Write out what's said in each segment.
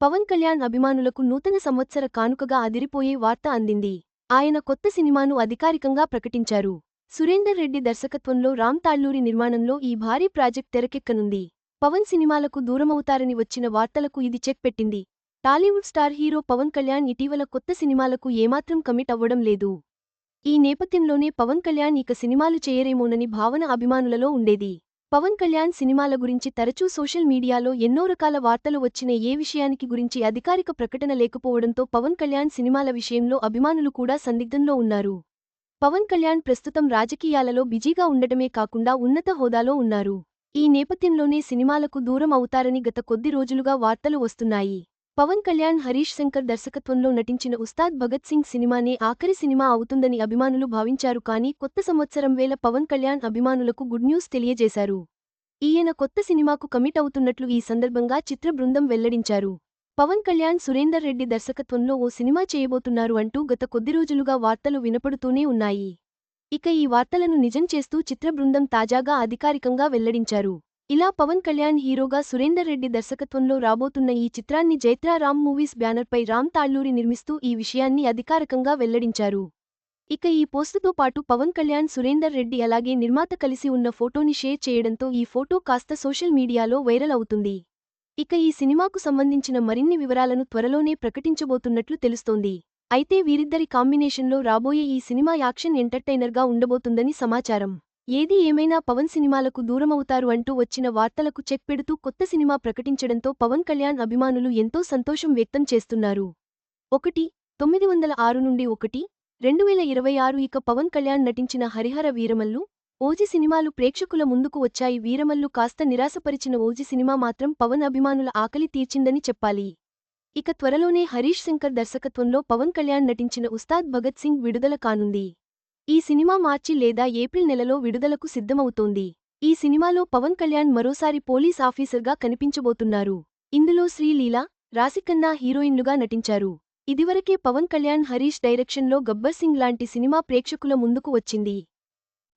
పవన్ కళ్యాణ్ అభిమానులకు నూతన సంవత్సర కానుకగా అదిరిపోయే వార్త అందింది. ఆయన కొత్త సినిమాను అధికారికంగా ప్రకటించారు. సురేందర్ రెడ్డి దర్శకత్వంలో రామ్ తాళ్లూరి నిర్మాణంలో ఈ భారీ ప్రాజెక్ట్ తెరకెక్కనుంది. పవన్ సినిమాలకు దూరమవుతారని వచ్చిన వార్తలకు ఇది చెక్ పెట్టింది. టాలీవుడ్ స్టార్ హీరో పవన్ కళ్యాణ్ ఇటీవల కొత్త సినిమాలకు ఏమాత్రం కమిట్ అవ్వడం లేదు. ఈ నేపథ్యంలోనే పవన్ కళ్యాణ్ ఇక సినిమాలు చేయరేమోనని భావన అభిమానులలో ఉండేది. పవన్ కళ్యాణ్ సినిమాల గురించి తరచూ సోషల్ మీడియాలో ఎన్నో రకాల వార్తలు వచ్చిన ఏ విషయానికి గురించి అధికారిక ప్రకటన లేకపోవడంతో పవన్ కళ్యాణ్ సినిమాల విషయంలో అభిమానులు కూడా సందిగ్ధంలో ఉన్నారు. పవన్ కళ్యాణ్ ప్రస్తుతం రాజకీయాలలో బిజీగా ఉండటమే కాకుండా ఉన్నత హోదాలో ఉన్నారు. ఈ నేపథ్యంలోనే సినిమాలకు దూరం అవుతారని గత కొద్ది రోజులుగా వార్తలు వస్తున్నాయి. పవన్ కళ్యాణ్ హరీష్ శంకర్ దర్శకత్వంలో నటించిన ఉస్తాద్ భగత్ సింగ్ సినిమానే ఆఖరి సినిమా అవుతుందని అభిమానులు భావించారు. కానీ కొత్త సంవత్సరం వేళ పవన్ కళ్యాణ్ అభిమానులకు గుడ్ న్యూస్ తెలియజేశారు. ఈయన కొత్త సినిమాకు కమిట్ అవుతున్నట్లు ఈ సందర్భంగా చిత్ర బృందం వెల్లడించారు. పవన్ కళ్యాణ్ సురేందర్ రెడ్డి దర్శకత్వంలో ఓ సినిమా చేయబోతున్నారు అంటూ గత కొద్ది రోజులుగా వార్తలు వినపడుతూనే ఉన్నాయి. ఇక ఈ వార్తలను నిజం చేస్తూ చిత్ర బృందం తాజాగా అధికారికంగా వెల్లడించారు. ఇలా పవన్ కళ్యాణ్ హీరోగా సురేందర్ రెడ్డి దర్శకత్వంలో రాబోతున్న ఈ చిత్రాన్ని జైత్రా రామ్ మూవీస్ బ్యానర్పై రామ్ తాళ్లూరి నిర్మిస్తూ ఈ విషయాన్ని అధికారికంగా వెల్లడించారు. ఇక ఈ పోస్టుతో పాటు పవన్ కళ్యాణ్ సురేందర్ రెడ్డి అలాగే నిర్మాత కలిసి ఉన్న ఫోటోని షేర్ చేయడంతో ఈ ఫోటో కాస్త సోషల్ మీడియాలో వైరల్ అవుతుంది. ఇక ఈ సినిమాకు సంబంధించిన మరిన్ని వివరాలను త్వరలోనే ప్రకటించబోతున్నట్లు తెలుస్తోంది. అయితే వీరిద్దరి కాంబినేషన్లో రాబోయే ఈ సినిమా యాక్షన్ ఎంటర్టైనర్గా ఉండబోతుందని సమాచారం. ఏది ఏమైనా పవన్ సినిమాలకు దూరమవుతారు అంటూ వచ్చిన వార్తలకు చెక్ పెడుతూ కొత్త సినిమా ప్రకటించడంతో పవన్ కళ్యాణ్ అభిమానులు ఎంతో సంతోషం వ్యక్తం చేస్తున్నారు. 1906 నుండి 2026 ఇక పవన్ కళ్యాణ్ నటించిన హరిహర వీరమల్లు, ఓజీ సినిమాలు ప్రేక్షకుల ముందుకు వచ్చాయి. వీరమల్లు కాస్త నిరాశపరిచిన ఓజీ సినిమా మాత్రం పవన్ అభిమానుల ఆకలి తీర్చిందని చెప్పాలి. ఇక త్వరలోనే హరీష్ శంకర్ దర్శకత్వంలో పవన్ కళ్యాణ్ నటించిన ఉస్తాద్ భగత్ సింగ్ విడుదల కానుంది. ఈ సినిమా మార్చి లేదా ఏప్రిల్ నెలలో విడుదలకు సిద్ధమవుతోంది. ఈ సినిమాలో పవన్ కళ్యాణ్ మరోసారి పోలీస్ ఆఫీసర్గా కనిపించబోతున్నారు. ఇందులో శ్రీలీల, రాశిఖన్నా హీరోయిన్లుగా నటించారు. ఇదివరకే పవన్ కళ్యాణ్ హరీష్ డైరెక్షన్లో గబ్బర్ సింగ్ లాంటి సినిమా ప్రేక్షకుల ముందుకు వచ్చింది.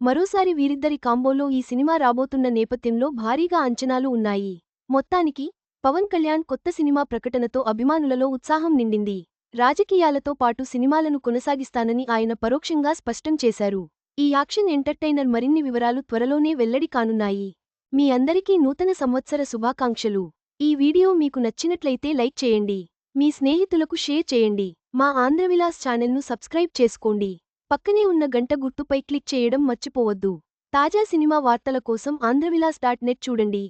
మరోసారి వీరిద్దరి కాంబోలో ఈ సినిమా రాబోతున్న నేపథ్యంలో భారీగా అంచనాలు ఉన్నాయి. మొత్తానికి పవన్ కళ్యాణ్ కొత్త సినిమా ప్రకటనతో అభిమానులలో ఉత్సాహం నిండింది. రాజకీయాలతో పాటు సినిమాలను కొనసాగిస్తానని ఆయన పరోక్షంగా స్పష్టం చేశారు. ఈ యాక్షన్ ఎంటర్టైనర్ మరిన్ని వివరాలు త్వరలోనే వెల్లడి కానున్నాయి. మీ అందరికీ నూతన సంవత్సర శుభాకాంక్షలు. ఈ వీడియో మీకు నచ్చినట్లయితే లైక్ చేయండి. మీ స్నేహితులకు షేర్ చేయండి. మా ఆంధ్రవిలాస్ ఛానల్ను సబ్స్క్రైబ్ చేసుకోండి. పక్కనే ఉన్న గంట గుర్తుపై క్లిక్ చేయడం మర్చిపోవద్దు. తాజా సినిమా వార్తల కోసం ఆంధ్రవిలాస్.net చూడండి.